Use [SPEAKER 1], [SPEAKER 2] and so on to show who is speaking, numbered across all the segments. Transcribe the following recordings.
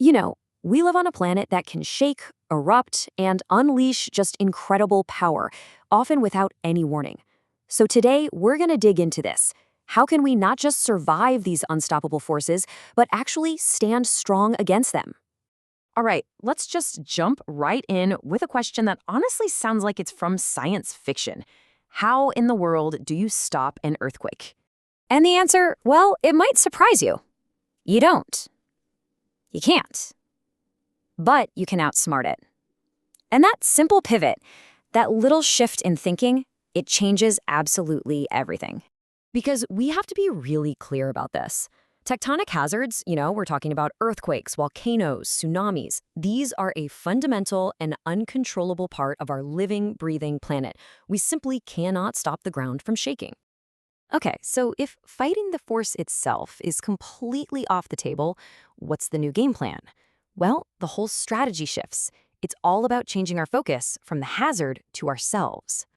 [SPEAKER 1] You know, we live on a planet that can shake, erupt, and unleash just incredible power, often without any warning. So today, we're going to dig into this. How can we not just survive these unstoppable forces, but actually stand strong against them?
[SPEAKER 2] All right, let's just jump right in with a question that honestly sounds like it's from science fiction. How in the world do you stop an earthquake?
[SPEAKER 1] And the answer, well, it might surprise you. You don't. You can't. But you can outsmart it. And that simple pivot, that little shift in thinking, it changes absolutely everything. Because we have to be really clear about this. Tectonic hazards, we're talking about earthquakes, volcanoes, tsunamis. These are a fundamental and uncontrollable part of our living, breathing planet. We simply cannot stop the ground from shaking. Okay, so if fighting the force itself is completely off the table, what's the new game plan? Well, the whole strategy shifts. It's all about changing our focus from the hazard to ourselves.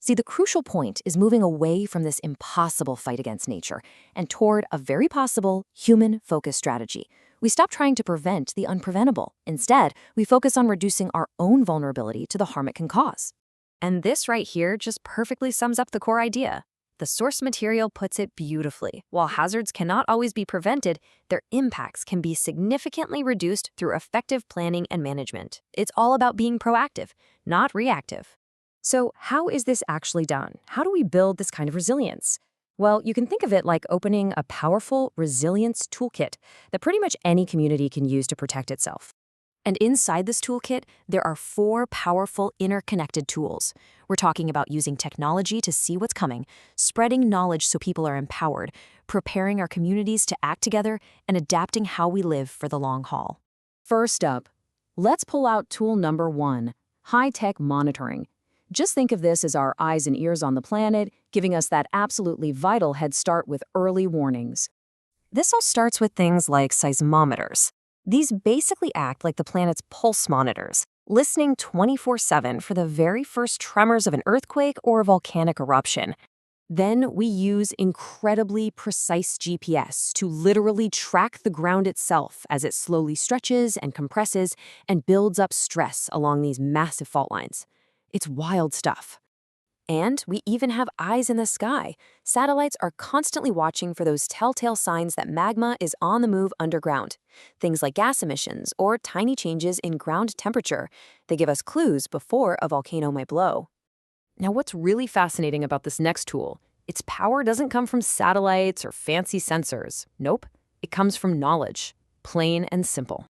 [SPEAKER 1] See, the crucial point is moving away from this impossible fight against nature and toward a very possible human-focused strategy. We stop trying to prevent the unpreventable. Instead, we focus on reducing our own vulnerability to the harm it can cause. And this right here just perfectly sums up the core idea. The source material puts it beautifully. While hazards cannot always be prevented, their impacts can be significantly reduced through effective planning and management. It's all about being proactive, not reactive. So how is this actually done? How do we build this kind of resilience? Well, you can think of it like opening a powerful resilience toolkit that pretty much any community can use to protect itself. And inside this toolkit, there are 4 powerful interconnected tools. We're talking about using technology to see what's coming, spreading knowledge so people are empowered, preparing our communities to act together, and adapting how we live for the long haul. First up, let's pull out tool number 1, high-tech monitoring. Just think of this as our eyes and ears on the planet, giving us that absolutely vital head start with early warnings. This all starts with things like seismometers. These basically act like the planet's pulse monitors, listening 24/7 for the very first tremors of an earthquake or a volcanic eruption. Then we use incredibly precise GPS to literally track the ground itself as it slowly stretches and compresses and builds up stress along these massive fault lines. It's wild stuff. And we even have eyes in the sky. Satellites are constantly watching for those telltale signs that magma is on the move underground. Things like gas emissions or tiny changes in ground temperature. They give us clues before a volcano might blow. Now, what's really fascinating about this next tool, its power doesn't come from satellites or fancy sensors. Nope, it comes from knowledge, plain and simple.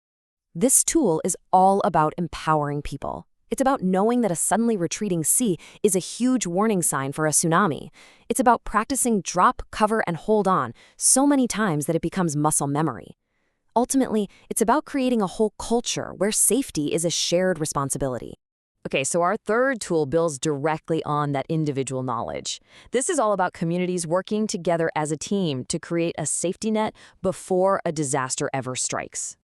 [SPEAKER 1] This tool is all about empowering people. It's about knowing that a suddenly retreating sea is a huge warning sign for a tsunami. It's about practicing drop, cover, and hold on so many times that it becomes muscle memory. Ultimately, it's about creating a whole culture where safety is a shared responsibility. Okay, so our third tool builds directly on that individual knowledge. This is all about communities working together as a team to create a safety net before a disaster ever strikes.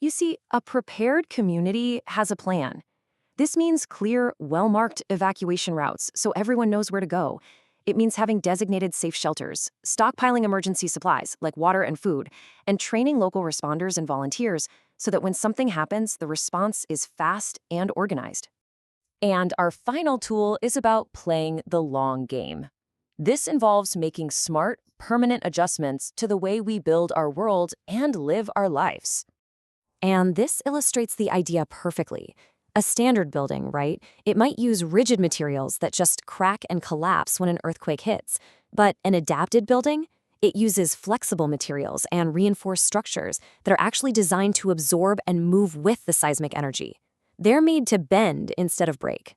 [SPEAKER 1] You see, a prepared community has a plan. This means clear, well-marked evacuation routes so everyone knows where to go. It means having designated safe shelters, stockpiling emergency supplies like water and food, and training local responders and volunteers so that when something happens, the response is fast and organized. And our final tool is about playing the long game. This involves making smart, permanent adjustments to the way we build our world and live our lives. And this illustrates the idea perfectly. A standard building, right? It might use rigid materials that just crack and collapse when an earthquake hits. But an adapted building? It uses flexible materials and reinforced structures that are actually designed to absorb and move with the seismic energy. They're made to bend instead of break.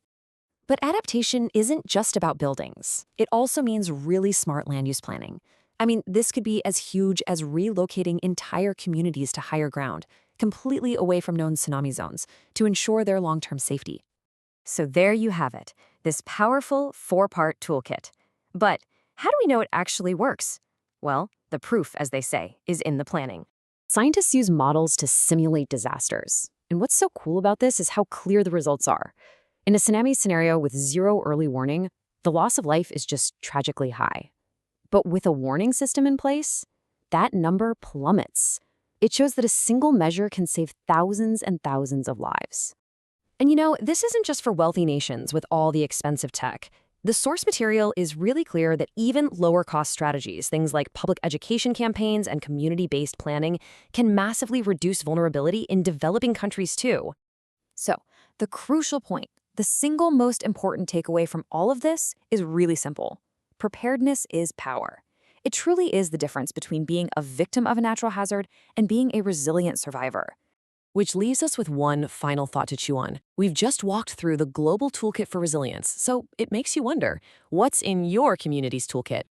[SPEAKER 1] But adaptation isn't just about buildings. It also means really smart land use planning. I mean, this could be as huge as relocating entire communities to higher ground, completely away from known tsunami zones, to ensure their long-term safety. So there you have it, this powerful 4-part toolkit. But how do we know it actually works? Well, the proof, as they say, is in the planning. Scientists use models to simulate disasters. And what's so cool about this is how clear the results are. In a tsunami scenario with 0 early warning, the loss of life is just tragically high. But with a warning system in place, that number plummets. It shows that a single measure can save thousands and thousands of lives. And this isn't just for wealthy nations with all the expensive tech. The source material is really clear that even lower-cost strategies, things like public education campaigns and community-based planning, can massively reduce vulnerability in developing countries too. So, the crucial point, the single most important takeaway from all of this is really simple. Preparedness is power. It truly is the difference between being a victim of a natural hazard and being a resilient survivor.
[SPEAKER 2] Which leaves us with one final thought to chew on. We've just walked through the global toolkit for resilience, so it makes you wonder, what's in your community's toolkit?